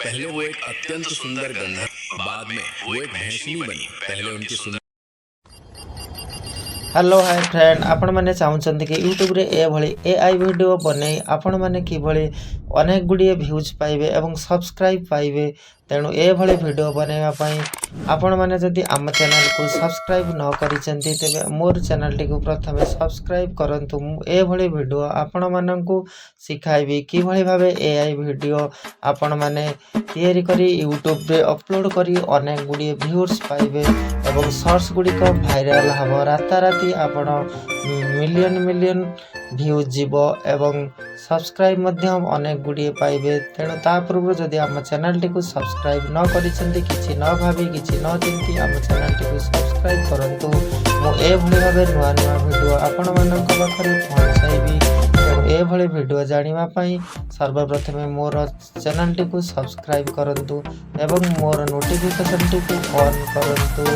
पहले वो एक अत्यंत सुंदर गंधर्व, बाद में वो एक भैंसिनी बनी। पहले उनकी सुंदर हेलो हाय फ्रेंड, आपण मैंने चाहते कि यूट्यूब रे एभली एआई वीडियो बने आपण मैंने किभली अनेक गुड़िए भ्यूज पाइबे एवं सब्सक्राइब पाइबे। तेणु एभली वीडियो बनवाई आपण मैंने जदि आम चैनल को सब्सक्राइब न करिसेंती तेबे मोर चैनल टी को प्रथमे सब्सक्राइब करंतु। एभली वीडियो आपण माननकु सिखाइबी किभली भाबे एआई वीडियो आपण माने तैयारी करी यूट्यूब रे अपलोड करी अनेक गुड़िए व्यूअर्स पाइबे एवं सर्च गुड़िक भाइराल हम राताराति आपण मिलियन मिलियन भ्यूज जीव एवं सब्सक्राइब मध्य अनेक गुड़िए पाइबे। तेणु ता पूर्व जदि आम चैनल टी को सब्सक्राइब न करिसेंती किछि न भाबी किछि न चिंती आम चैनल टी को सब्सक्राइब करंतु। मु एभली भाबे नुआ नुआ वीडियो आपण मानक पाखरे पहुंचाइबी। तेणु एभली वीडियो जानिबा पई सर्वप्रथमे मोर चैनल टी को सब्सक्राइब करंतु एवं मोर नोटिफिकेशन टी को ऑन करंतु।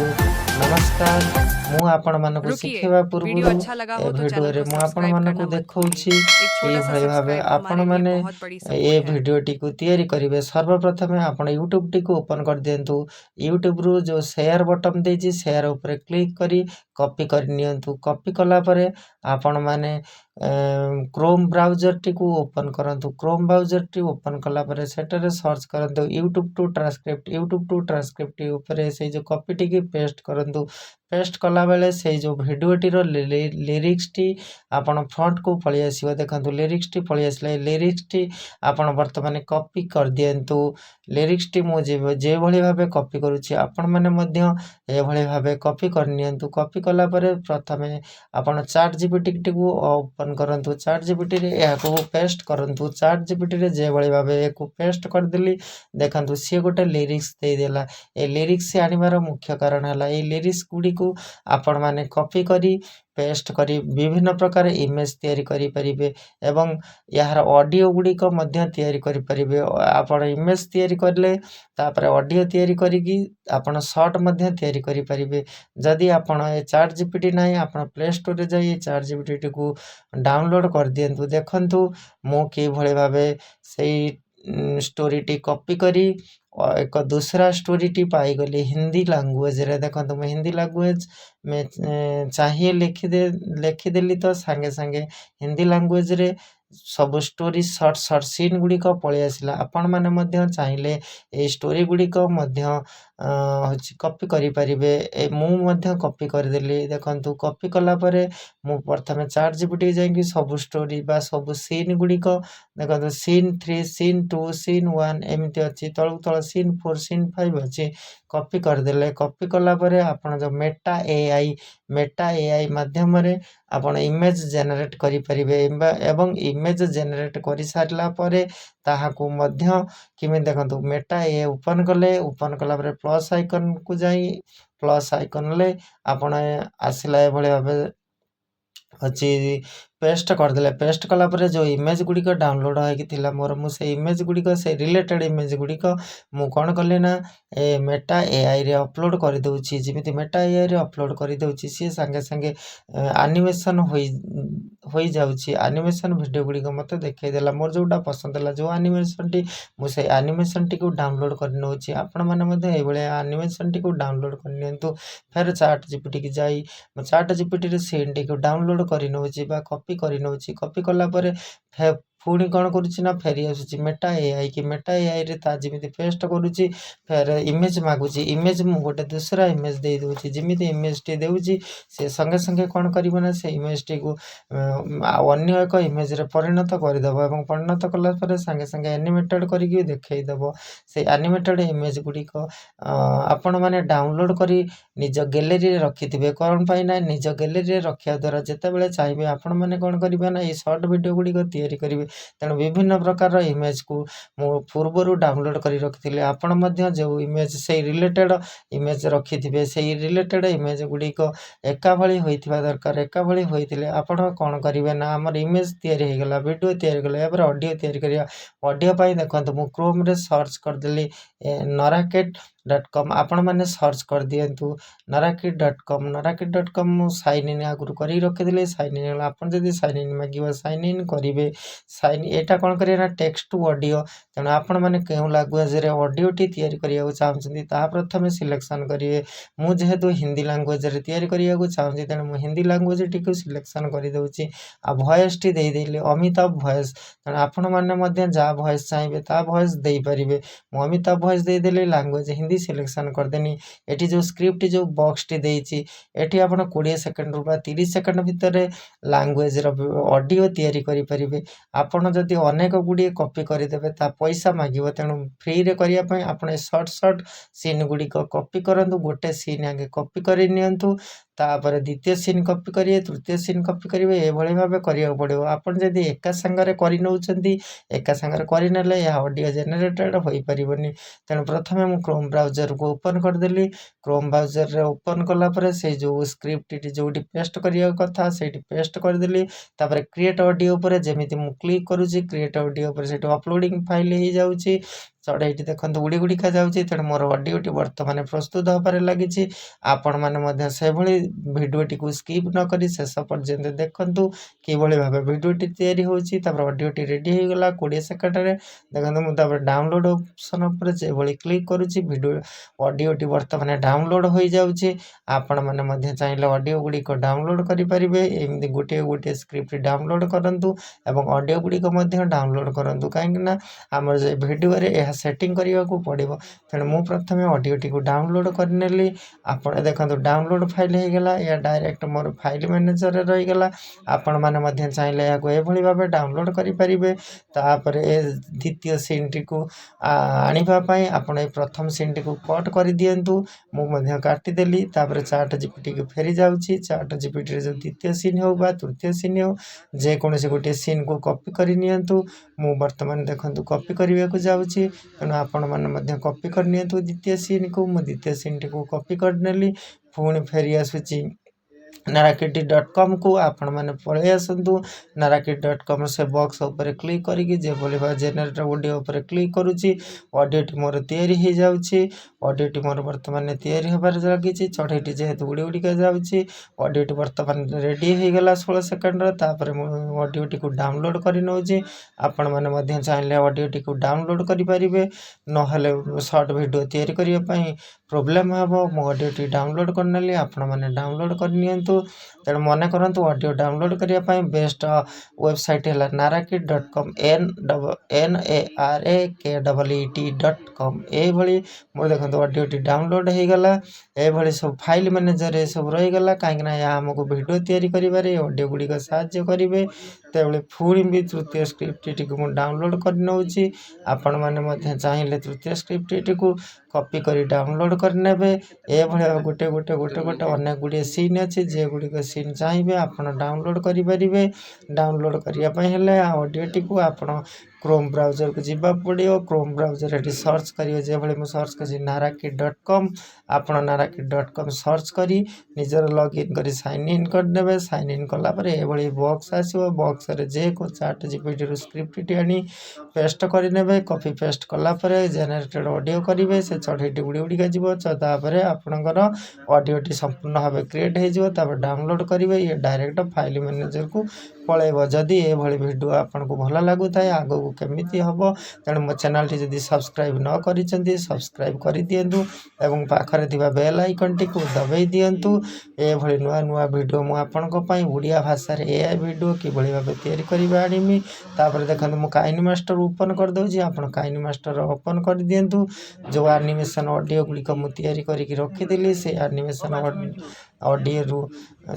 नमस्कार, मु आपण मानक शिखेबा पूर्व वीडियो अच्छा लगा हो तो वीडियो चैनल रे को मु आपण सब्सक्राइब मानक करना मत देखौछि भूलिए। एक कि छोटा सा भली भाबे सब्सक्राइब आपण हमारे लिए माने बहुत बड़ी ए सपोर्ट है। वीडियो टी को तैयारी करिवे। सर्वप्रथमे आपण यूट्यूब टी को ओपन कर दियंतु। यूट्यूब रु जो शेयर बटन देछि शेयर ऊपर क्लिक करी कॉपी कर नियंतु। कॉपी कला परे आपण माने क्रोम ब्राउजर टी को ओपन करंतु। क्रोम ब्राउजर टी ओपन कला परे सेटरे सर्च करंतु YouTube to transcript. YouTube to transcript ऊपर से जो कॉपी टी की पेस्ट करंतु। पेस्ट कला बेले से जो वीडियो टी रो लिरिक्स टी आपण फ्रंट को पळि आसीबो। देखंतु लिरिक्स टी पळि आसले लिरिक्स टी आपण वर्तमान कॉपी कर दियंतु। लिरिक्स टी मु जे भली भाबे कॉपी करूछि आपण माने मध्य ए भली भाबे कॉपी कर नियंतु। कॉपी कला परे प्रथमे आपण चैट जीपीटी टी को ओपन करंतु। चैट जीपीटी रे या को पेस्ट करंतु। चैट जीपीटी रे जे भली भाबे ए को पेस्ट कर देली देखंतु सी गोटे लिरिक्स दे देला। ए लिरिक्स से आनिबार मुख्य कारण हला ए लिरिक्स गुडी को आपण माने कॉपी करी पेस्ट करी विभिन्न प्रकार इमेज तैयारी करि परिबे एवं यार ऑडियो गुडी को मध्य तैयारी करि परिबे। आपण इमेज तैयारी करले तापर ऑडियो तैयारी करिकी आपण शॉर्ट मध्य तैयारी करि परिबे। जदि आपण ए चैट जीपीटी नाही आपण प्ले स्टोर रे जाई चैट जीपीटी को डाउनलोड कर दियंतु। देखंतु मु कि भली भाबे सेई स्टोरी टी कॉपी करी एक दूसरा स्टोरी टी पाई गली हिंदी लैंग्वेज रे। देखंतु मैं हिंदी लैंग्वेज में चाहिए लिखिदेली तो सांगे सांगे हिंदी लैंग्वेज रे सब स्टोरी शॉर्ट शॉर्ट सीन गुडी को पळि आसिला। आपण माने मध्य चाहिए ए स्टोरी गुडी को मध्य कॉपी करि परिबे। ए मु मध्य कॉपी कर देली। देखंतु कॉपी कला परे मु प्रथमे चैट जीपीटी जाई सब स्टोरी बा सब सीन गुडी को देखंतु सीन 3 सीन 2 सीन 1 एमिति अछि। तळु तळ सीन 4 सीन 5 अछि। कॉपी कर देले। कॉपी कला परे आपण जो मेटा एआई माध्यम रे आपण इमेज जनरेट करि परिबे एवं इमेज जनरेट करि सारला परे ताहाकू मध्य किमे देखंतु मेटा एआई ओपन कला परे प्लस आइकन को जाई प्लस आइकन ले आपण आसिला ए भली भाबे अछि पेस्ट कर देले। पेस्ट कला परे जो इमेज गुडी को डाउनलोड होई कि थिला मोर मु से इमेज गुडी को से रिलेटेड इमेज गुडी को मु कोन करले ना ए मेटा एआई रे अपलोड कर दउछि। जेमिति मेटा एआई रे अपलोड कर दउछि से संगे संगे एनिमेशन होई जाउछि। एनिमेशन वीडियो गुडी को मते देखै देला मोर जोटा पसंद हला जो एनिमेशन टी मु से एनिमेशन टी को डाउनलोड कर नउछि। आपण माने मते ए बळे एनिमेशन टी को डाउनलोड कर नियंतु। फिर चैट जीपीटी की जाई चैट जीपीटी रे सीन टी को डाउनलोड कर नउछि बा कॉपी कर नउछि। कॉपी कला परे पुणी कौन करुच्ची ना फेरी आसुची मेटा एआई की मेटा एआई रे ता जिमिति पेस्ट करुच्ची फिर इमेज मागुची इमेज मु गोटे दूसरा इमेज दे दोची जिमिति इमेज टी देउची से संगे संगे कौन करिवो ना से इमेज टी को अन्य एक इमेज रे परिणत कर दबो एवं परिणत कला परे संगे संगे एनिमेटेड करिकि देखै दबो। से एनिमेटेड इमेज गुडी को आपण माने डाउनलोड करी निज गैलरी रे रखिथिबे। कोन पई ना निज गैलरी रे रखिया द्वारा जेते बेले चाहिबे आपण माने कोन करिवे ना ए शॉर्ट वीडियो गुडी को तैयारी करिवे। तेणु विभिन्न प्रकार इमेज को मु पूर्व डाउनलोड कर रखी आपण मध्य जो इमेज से रिलेटेड इमेज रखिथिबे से रिलेटेड इमेज गुडी को एका भली होइथिबा दरकार। एका भली होइथिले आपण कोन करिवे ना हमर इमेज तैयारी हो गला वीडियो तैयारी गला एबर ऑडियो तैयारी करिया। ऑडियो पई देखंतु मु क्रोम रे सर्च कर देली नराकेट नाराकिड.com आपण मैंने सर्च कर दिंतु नाराकिड.com नाराकिड.com साइन इन आगुरी कर रखी साइन इन आप साइन इन मांग साइन इन करेंगे साइन यहाँ कौन करें टेक्स्ट टू ऑडियो तेणु आपण मैंने क्यों लैंग्वेज ऑडियो टी या चाहते प्रथम सिलेक्शन करेंगे मुझेतु हिंदी लैंग्वेज या चाहूँगी तेणु मुझे हिंदी लैंग्वेज टी सिलेक्शन करदे आ वॉइस टी देदेली अमिताभ वॉइस तेणु आपण मैंने जहाँ वॉइस चाहिए ता वॉइस दे पारे मु अमिताभ वॉइस देदेली लैंग्वेज हिंदी सिलेक्शन करदेनी एटी जो स्क्रिप्ट जो बॉक्स टी देती एटी आप 20 सेकंड रू 30 सेकंड भितर लैंग्वेज ऑडियो तैयारी करें आपड़ जदि अनेक गुड़िए कॉपी करदे ता पैसा मांगो तेणु फ्री रे करने आप सर्ट सर्ट सीन गुड़िक कॉपी करूँ गोटे सीन आगे कॉपी कर नियंतु तापर द्वितीय सीन कॉपी करेंगे तृतीय सीन कॉपी करेंगे ये भाव करा पड़ो आपड़ जदि एका सांगे कर एका सांगे करने यह ऑडियो जेनेटेड हो पारनी तेणु प्रथम मुझे क्रोम ब्राउजर को ओपन करदेली क्रोम ब्राउजर ओपन कलापर से जो स्क्रिप्ट जो पेस्ट करने कथा से पेस्ट करदेली तापर क्रिएट ऑडियो पर जमी मुझे क्लिक करुँची क्रिएट ऑडियो पर से अपलोडिंग फाइल हो जाऊँगी चढ़े ये देखो उड़ी गुड़िका जाऊँगी तेणु मोर ऑडियोटी बर्तमान प्रस्तुत होबार लगी आपण मैंने से भिडियोटी को स्किप नक शेष पर्यंत देखूँ कि भाव भिडियोटी तैयारी होती ऑडियोटी रेडी हो गला 20 सेकेंड देखो मुझे डाउनलोड ऑप्शन उपर जो क्लिक करुँची भिडियो ऑडियोटी बर्तमान डाउनलोड हो जाऊँगी आपण मैंने चाहिए ऑडियो गुड़िक डाउनलोड करेंगे एमती गोटे गोटे स्क्रिप्ट डाउनलोड करूँ और ऑडियो गुड़िक डाउनलोड करूँ कहीं आम भिडियो यह सेटिंग करने को पड़ो तेणु मुझे प्रथम ऑडियोटी को डाउनलोड करनेली आप देखो डाउनलोड फाइल हो गला या डायरेक्ट मोर फाइल मैनेजर रहीगला आपण मैंने चाहिए या भाव डाउनलोड करेंगे तापर ए द्वितीय सीन टी को आने आप प्रथम सीन टी को कट कर दिंतु मुझे काटिदेली तापर चाट जीपीटी को फेरी जाऊँगी चाट जीपीटी जो द्वितीय सीन हो तृतीय सीन हो जेकोसी गोटे सीन को कॉपी करनियंतु मु वर्तमान देखो कॉपी करने को जाऊँगी तेणु आपण मैंने कॉपी करनी द्वितीय सीन को मु द्वितीय सीन टी को कॉपी करनेली पुणी फेरी आसूची नाराकिड.com को आपण मैंने पलि आसतु नाराकिड.com से बॉक्स उपर क्लिक करके जो भाव जेनेरेट ऑडियो उपर क्लिक करुँची ऑडियोटी मोर तैयारी हो जाऊँगी ऑडियोटी मोर बर्तमान तैयारी होबार लगी चढ़ेटी जेहेतु उड़ी उड़िका जाऊँगी ऑडियोटी बर्तमान रेडी हो गला 16 सेकेंड तापर ऑडियोटी को डाउनलोड कर नौची आपण मैंने चाहिए ऑडियोटी को डाउनलोड करेंगे ना सर्ट वीडियो तैयारी करने प्रोब्लेम हम मो ऑडियोटी डाउनलोड करनेली आपण मैंने डाउनलोड करनी तेणु मन करूँ ऑडियो डाउनलोड करने बेस्ट वेबसाइट है नाराकिड.com NARAKEET.com ये मोर देखो ऑडियोटी डाउनलोड हो गला ये सब फाइल मैनेजर ये सब रहीगला कहीं यहाँ आमको भिडियो तैयारी करें ऑडियो गुड़िक साहाय्य करेंगे तेबले पुणी भी तृतीय स्क्रिप्ट टी को डाउनलोड कर नौची आपण मैंने चाहिए तृतीय स्क्रिप्ट टी को कॉपी करी डाउनलोड करने ये गोटे गोटे गोटे गोटे अनेक गुड़िए सीन अच्छे जे गुड़िक सीन चाहिए आप डाउनलोड करेंगे डाउनलोड करने ऑडियोटी को आप क्रोम ब्राउजर को जीवा पड़ो क्रोम ब्राउजर ये सर्च करेंगे जो भाई मुझे सर्च कर नाराकिड.com आप नाराकिड.com सर्च करी निजर लॉगिन करी साइन इन करदे साइन इन कलापर ये बॉक्स आसो बॉक्स जे को चाट जीपीटी स्क्रिप्ट टी आनी पेस्ट करने कॉपी पेस्ट कलापर जेनेरेटेड ऑडियो करेंगे से चढ़ेटी उड़ी उड़िका जीवपर आपणकर ऑडियोटी संपूर्ण भाव क्रिएट हो डाउनलोड करेंगे ये डायरेक्ट फाइल मैनेजर को पलैब जदि ये भिडियो आपको भल लगू थाए आग को केमी हम तेणु मो चैनल टी जदि सब्सक्राइब न करिसेंती सब्सक्राइब कर दिंतु एवं पाखरे थिबा बेल आइकन टी को दबाई दिंतु ये नुआ नुआ भिडियो मु आपंपाई ओडिया भाषा एआई भिडियो किभली भाव तैयारी करिबा आनिमी तापर देखो मु काइन मास्टर ओपन कर दउची आपण काइन मास्टर ओपन कर दिंतु जो एनिमेशन ऑडियो गुड़िक मु तैयारी करके रखीदी से animation audio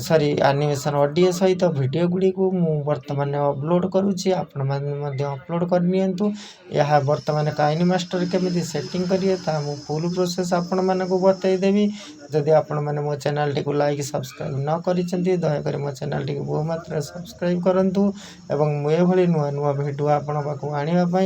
sorry animation audio सहित वीडियो गुड़ी को मु वर्तमान अपलोड करुँची आपण मैंने अपलोड करनियंतु यह वर्तमान काइन मास्टर केमिति सेटिंग करिए ता मु फुल प्रोसेस आपण मानक बतईदेवी जदि आपण मैंने मो चैनल टी को लाइक सब्सक्राइब न करिसेंती दयाकर मो चैनल टी को बहु मात्रा सब्सक्राइब करंतु एवं मुझे नुआ नुआ भिडियो आपण पाखु आनिबा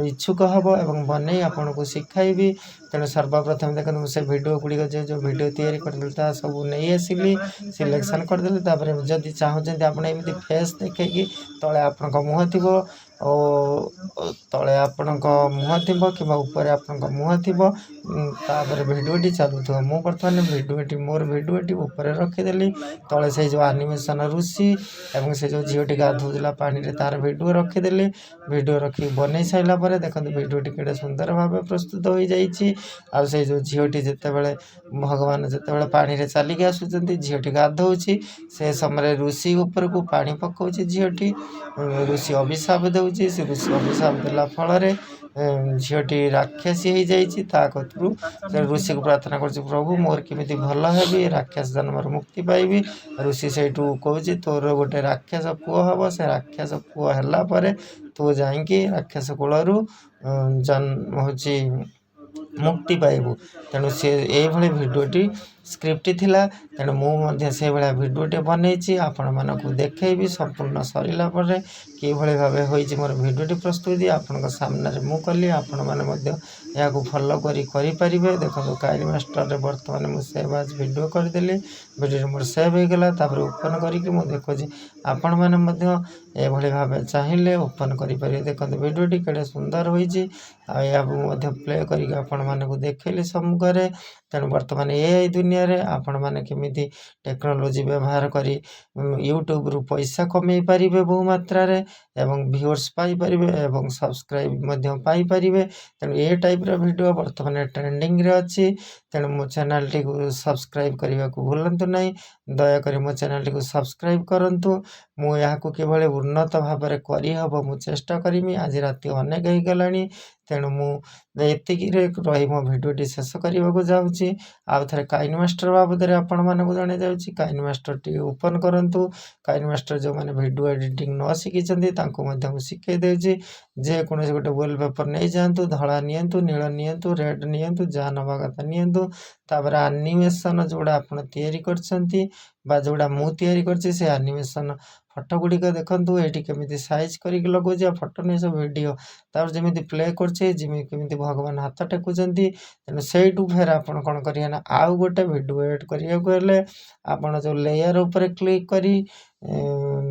इच्छुक हम एवं बने आपन को शिखाइबी तेणु सर्वप्रथम देखो से भिडियो गुड़िक जो भिडियो तैयारी करदेली ता सब नहीं आसिली सिलेक्शन करदेली जदि चाहते आप फेस देखी तले आपण मुँह थी ଓ ତଳେ ଆପଣଙ୍କ ମୁହଁ ଥିବ କିମ୍ବା ଉପରେ ଆପଣଙ୍କ ମୁହଁ ଥିବ, ତାପରେ ଭିଡ଼ିଓଟି ଚାଲୁଥିବ। ମୁଁ ବର୍ତ୍ତମାନ ମୋର ଭିଡ଼ିଓଟି ଉପରେ ରଖିଦେଲି। ତଳେ ସେଇ ଯେଉଁ ଆନିମେସନ୍ ଋଷି ଏବଂ ସେ ଯେଉଁ ଝିଅଟି ଗାଧୋଉଥିଲା ପାଣିରେ ତାର ଭିଡ଼ିଓ ରଖିଦେଲି। ଭିଡ଼ିଓ ରଖିକି ବନେଇ ସାରିଲା ପରେ ଦେଖନ୍ତୁ ଭିଡ଼ିଓଟି କେଡ଼େ ସୁନ୍ଦର ଭାବେ ପ୍ରସ୍ତୁତ ହୋଇଯାଇଛି। ଆଉ ସେଇ ଯେଉଁ ଝିଅଟି ଭଗବାନ ଯେତେବେଳେ ପାଣିରେ ଚାଲିକି ଆସୁଛନ୍ତି, ଝିଅଟି ଗାଧୋଉଛି, ସେ ସମୟରେ ଋଷି ଉପରକୁ ପାଣି ପକାଉଛି ଝିଅଟି। ଋଷି ଅଭିଶାପ ଦେଉଛି। ସେ ଋଷି ଅଭିଶାପ ଦେଲା ଫଳରେ ଝିଅଟି ରାକ୍ଷସୀ ହେଇଯାଇଛି। ତା କତରୁ ସେ ଋଷିକୁ ପ୍ରାର୍ଥନା କରୁଛି, ପ୍ରଭୁ ମୋର କେମିତି ଭଲ ହେବି, ରାକ୍ଷସ ଜନ୍ମରୁ ମୁକ୍ତି ପାଇବି। ଋଷି ସେଇଠୁ କହୁଛି, ତୋର ଗୋଟେ ରାକ୍ଷସ ପୁଅ ହେବ। ସେ ରାକ୍ଷସ ପୁଅ ହେଲା ପରେ ତୁ ଯାଇକି ରାକ୍ଷସ କୂଳରୁ ମୁକ୍ତି ପାଇବୁ। ତେଣୁ ସେ ଏଇଭଳି ଭିଡ଼ିଓଟି ସ୍କ୍ରିପ୍ଟ ଥିଲା। ତେଣୁ ମୁଁ ମଧ୍ୟ ସେଇଭଳିଆ ଭିଡ଼ିଓଟି ବନେଇଛି, ଆପଣମାନଙ୍କୁ ଦେଖେଇବି ସମ୍ପୂର୍ଣ୍ଣ ସରିଲା ପରେ କିଭଳି ଭାବେ ହୋଇଛି ମୋର ଭିଡ଼ିଓଟି ପ୍ରସ୍ତୁତି ଆପଣଙ୍କ ସାମ୍ନାରେ ମୁଁ କଲି। ଆପଣମାନେ ମଧ୍ୟ ଏହାକୁ ଫଲୋ କରିପାରିବେ। ଦେଖନ୍ତୁ କାଇନମାଷ୍ଟରରେ ବର୍ତ୍ତମାନ ମୁଁ ସେଭ୍ ଆଜ୍ ଭିଡ଼ିଓ କରିଦେଲି। ଭିଡ଼ିଓଟି ମୋର ସେଭ୍ ହୋଇଗଲା। ତାପରେ ଓପନ୍ କରିକି ମୁଁ ଦେଖୁଛି। ଆପଣମାନେ ମଧ୍ୟ ଏଭଳି ଭାବେ ଚାହିଁଲେ ଓପନ୍ କରିପାରିବେ। ଦେଖନ୍ତୁ ଭିଡ଼ିଓଟି କେଡ଼େ ସୁନ୍ଦର ହୋଇଛି। ଆଉ ଏହାକୁ ମଧ୍ୟ ପ୍ଲେ କରିକି ଆପଣମାନଙ୍କୁ ଦେଖେଇଲି ସମ୍ମୁଖରେ। ତେଣୁ ବର୍ତ୍ତମାନ AI ଦୁନିଆରେ ଆପଣମାନେ କେମିତି ଟେକ୍ନୋଲୋଜି ବ୍ୟବହାର କରି ୟୁଟ୍ୟୁବରୁ ପଇସା କମେଇ ପାରିବେ ବହୁ ମାତ୍ରାରେ, ଏବଂ ଭିଉଅର୍ସ ପାଇପାରିବେ ଏବଂ ସବସ୍କ୍ରାଇବ୍ ମଧ୍ୟ ପାଇପାରିବେ। ତେଣୁ ଏ ଟାଇପ୍ର ଭିଡ଼ିଓ ବର୍ତ୍ତମାନ ଟ୍ରେଣ୍ଡିଂରେ ଅଛି। ତେଣୁ ମୋ ଚ୍ୟାନେଲଟିକୁ ସବସ୍କ୍ରାଇବ୍ କରିବାକୁ ଭୁଲନ୍ତୁ ନାହିଁ। ଦୟାକରି ମୋ ଚ୍ୟାନେଲଟିକୁ ସବସ୍କ୍ରାଇବ୍ କରନ୍ତୁ। ମୁଁ ଏହାକୁ କିଭଳି ଉନ୍ନତ ଭାବରେ କରିହେବ ମୁଁ ଚେଷ୍ଟା କରିମି। ଆଜି ରାତି ଅନେକ ହେଇଗଲାଣି। ତେଣୁ ମୁଁ ଏତିକିରେ ରହି ମୋ ଭିଡ଼ିଓଟି ଶେଷ କରିବାକୁ ଯାଉଛି। ଆଉ ଥରେ କାଇନମାଷ୍ଟର ବାବଦରେ ଆପଣମାନଙ୍କୁ ଜଣାଇ ଯାଉଛି। କାଇନମାଷ୍ଟରଟି ଓପନ୍ କରନ୍ତୁ। କାଇନମାଷ୍ଟର ଯେଉଁମାନେ ଭିଡ଼ିଓ ଏଡ଼ିଟିଂ ନ ଶିଖିଛନ୍ତି ତାଙ୍କୁ ମଧ୍ୟ ମୁଁ ଶିଖାଇ ଦେଉଛି। ଯେକୌଣସି ଗୋଟେ ୱାଲପେପର ନେଇଯାଆନ୍ତୁ, ଧଳା ନିଅନ୍ତୁ, ନୀଳ ନିଅନ୍ତୁ, ରେଡ଼୍ ନିଅନ୍ତୁ, ଯାହା ନେବା କଥା ନିଅନ୍ତୁ। ତାପରେ ଆନିମେସନ୍ ଯେଉଁଗୁଡ଼ା ଆପଣ ତିଆରି କରିଛନ୍ତି ବା ଯେଉଁଗୁଡ଼ା ମୁଁ ତିଆରି କରିଛି, ସେ ଆନିମେସନ୍ ଫଟୋ ଗୁଡ଼ିକ ଦେଖନ୍ତୁ। ଏଇଠି କେମିତି ସାଇଜ୍ କରିକି ଲଗାଉଛି, ଆଉ ଫଟୋ ନୁହେଁ ସବୁ ଭିଡ଼ିଓ। ତାପରେ ଯେମିତି ପ୍ଲେ କରୁଛି, କେମିତି ଭଗବାନ ହାତ ଟେକୁଛନ୍ତି। ତେଣୁ ସେଇଠୁ ଫେର ଆପଣ କ'ଣ କରିବେ ନା, ଆଉ ଗୋଟେ ଭିଡ଼ିଓ ଏଡ୍ କରିବାକୁ ହେଲେ ଆପଣ ଯେଉଁ ଲେୟର୍ ଉପରେ କ୍ଲିକ୍ କରି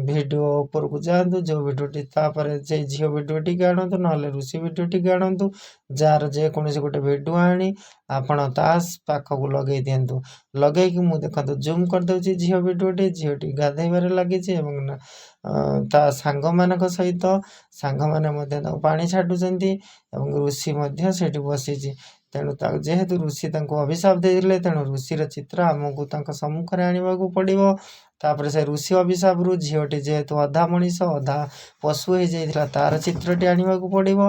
ଭିଡ଼ିଓ ଉପରକୁ ଯାଆନ୍ତୁ। ଯେଉଁ ଭିଡ଼ିଓଟି ତାପରେ ସେଇ ଝିଅ ଭିଡ଼ିଓଟିକି ଆଣନ୍ତୁ, ନହେଲେ ଋଷି ଭିଡ଼ିଓଟିକି ଆଣନ୍ତୁ। ଯାହାର ଯେକୌଣସି ଗୋଟେ ଭିଡ଼ିଓ ଆଣି ଆପଣ ତା ପାଖକୁ ଲଗେଇ ଦିଅନ୍ତୁ। ଲଗେଇକି ମୁଁ ଦେଖନ୍ତୁ ଜୁମ୍ କରିଦେଉଛି ଝିଅ ଭିଡ଼ିଓଟି। ଝିଅଟି ଗାଧୋଇବାରେ ଲାଗିଛି ଏବଂ ତା ସାଙ୍ଗମାନଙ୍କ ସହିତ ସାଙ୍ଗମାନେ ମଧ୍ୟ ତାକୁ ପାଣି ଛାଡ଼ୁଛନ୍ତି ଏବଂ ଋଷି ମଧ୍ୟ ସେଇଠି ବସିଛି। ତେଣୁ ଯେହେତୁ ଋଷି ତାଙ୍କୁ ଅଭିଶାପ ଦେଇଥିଲେ, ତେଣୁ ଋଷିର ଚିତ୍ର ଆମକୁ ତାଙ୍କ ସମ୍ମୁଖରେ ଆଣିବାକୁ ପଡ଼ିବ। ତାପରେ ସେ ଋଷି ଅଭିଶାପରୁ ଝିଅଟି ଯେହେତୁ ଅଧା ମଣିଷ ଅଧା ପଶୁ ହେଇଯାଇଥିଲା, ତାର ଚିତ୍ରଟି ଆଣିବାକୁ ପଡ଼ିବ।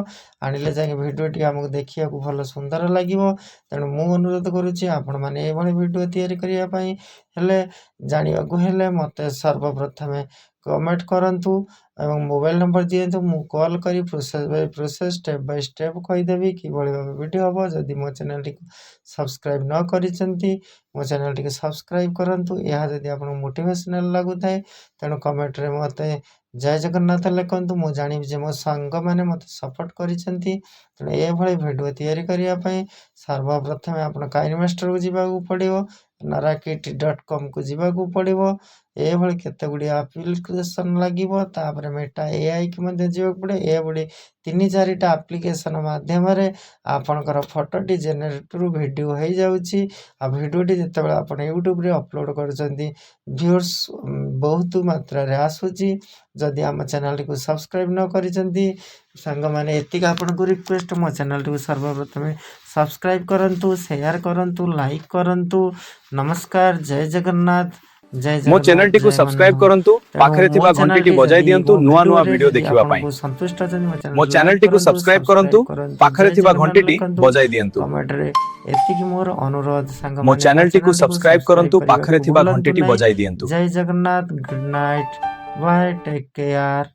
ଆଣିଲେ ଯାଇକି ଭିଡ଼ିଓଟି ଆମକୁ ଦେଖିବାକୁ ଭଲ ସୁନ୍ଦର ଲାଗିବ। ତେଣୁ ମୁଁ ଅନୁରୋଧ କରୁଛି ଆପଣମାନେ ଏଇଭଳି ଭିଡ଼ିଓ ତିଆରି କରିବା ପାଇଁ ଜାଣିବାକୁ ହେଲେ ମୋତେ ସର୍ବପ୍ରଥମେ କମେଣ୍ଟ କରନ୍ତୁ ଏବଂ ମୋବାଇଲ୍ ନମ୍ବର ଦିଅନ୍ତୁ। ମୁଁ କଲ୍ କରି process by process step by step କହିଦେବି କିଭଳି ଭାବେ ଭିଡ଼ିଓ ହେବ। ଯଦି ମୋ ଚ୍ୟାନେଲଟିକୁ ସବସ୍କ୍ରାଇବ୍ ନ କରିଛନ୍ତି ମୋ ଚ୍ୟାନେଲଟିକୁ ସବସ୍କ୍ରାଇବ୍ କରନ୍ତୁ। ଏହା ଯଦି ଆପଣଙ୍କୁ ମୋଟିଭେସନାଲ୍ ଲାଗୁଥାଏ ତେଣୁ କମେଣ୍ଟରେ ମୋତେ ଜୟ ଜଗନ୍ନାଥ ଲେଖନ୍ତୁ। ମୁଁ ଜାଣିବି ଯେ ମୋ ସାଙ୍ଗମାନେ ମୋତେ ସପୋର୍ଟ କରିଛନ୍ତି। ତେଣୁ ଏଭଳି ଭିଡ଼ିଓ ତିଆରି କରିବା ପାଇଁ ସର୍ବପ୍ରଥମେ ଆପଣ କାଇନମାଷ୍ଟରକୁ ଯିବାକୁ ପଡ଼ିବ, narakit.com ଯିବାକୁ ପଡ଼ିବ। ଏଭଳି କେତେ ଗୁଡ଼ିଏ ଆପ୍ଲିକେସନ୍ ଲାଗିବ। ତାପରେ ମେଟା AIକି ମଧ୍ୟ ଯିବାକୁ ପଡ଼ିବ। ଏଭଳି 3-4ଟା ଆପ୍ଲିକେସନ୍ ମାଧ୍ୟମରେ ଆପଣଙ୍କର ଫଟୋଟି ଜେନେରେଟରୁ ଭିଡ଼ିଓ ହେଇଯାଉଛି। ଆଉ ଭିଡ଼ିଓଟି ଯେତେବେଳେ ଆପଣ ୟୁଟ୍ୟୁବରେ ଅପଲୋଡ଼ କରୁଛନ୍ତି, ଭିଉଅର୍ସ ବହୁତ ମାତ୍ରାରେ ଆସୁଛି। ଯଦି ଆମ ଚ୍ୟାନେଲଟିକୁ ସବସ୍କ୍ରାଇବ୍ ନ କରିଛନ୍ତି ସାଙ୍ଗମାନେ, ଏତିକି ଆପଣଙ୍କୁ ରିକ୍ୱେଷ୍ଟ, ମୋ ଚ୍ୟାନେଲଟିକୁ ସର୍ବପ୍ରଥମେ ସବସ୍କ୍ରାଇବ୍ କରନ୍ତୁ, ସେୟାର କରନ୍ତୁ, ଲାଇକ୍ କରନ୍ତୁ। ନମସ୍କାର, ଜୟ ଜଗନ୍ନାଥ। ମୋ ଚ୍ୟାନେଲଟିକୁ ସବସ୍କ୍ରାଇବ୍ କରନ୍ତୁ, ପାଖରେ ଥିବା ଘଣ୍ଟିଟି ବଜାଇ ଦିଅନ୍ତୁ ନୂଆ ନୂଆ ଭିଡ଼ିଓ ଦେଖିବା ପାଇଁ। ସନ୍ତୁଷ୍ଟ ଅଛନ୍ତି ମୋ ଚ୍ୟାନେଲଟିକୁ ସବସ୍କ୍ରାଇବ୍ କରନ୍ତୁ, ପାଖରେ ଥିବା ଘଣ୍ଟିଟି ବଜାଇ ଦିଅନ୍ତୁ। କମେଣ୍ଟରେ ଏତିକି ମୋର ଅନୁରୋଧ ସାଙ୍ଗମାନେ, ମୋ ଚ୍ୟାନେଲଟିକୁ ସବସ୍କ୍ରାଇବ୍ କରନ୍ତୁ, ପାଖରେ ଥିବା ଘଣ୍ଟିଟି ବଜାଇ ଦିଅନ୍ତୁ। ଜୟ Jagannath, good night, bye, take care.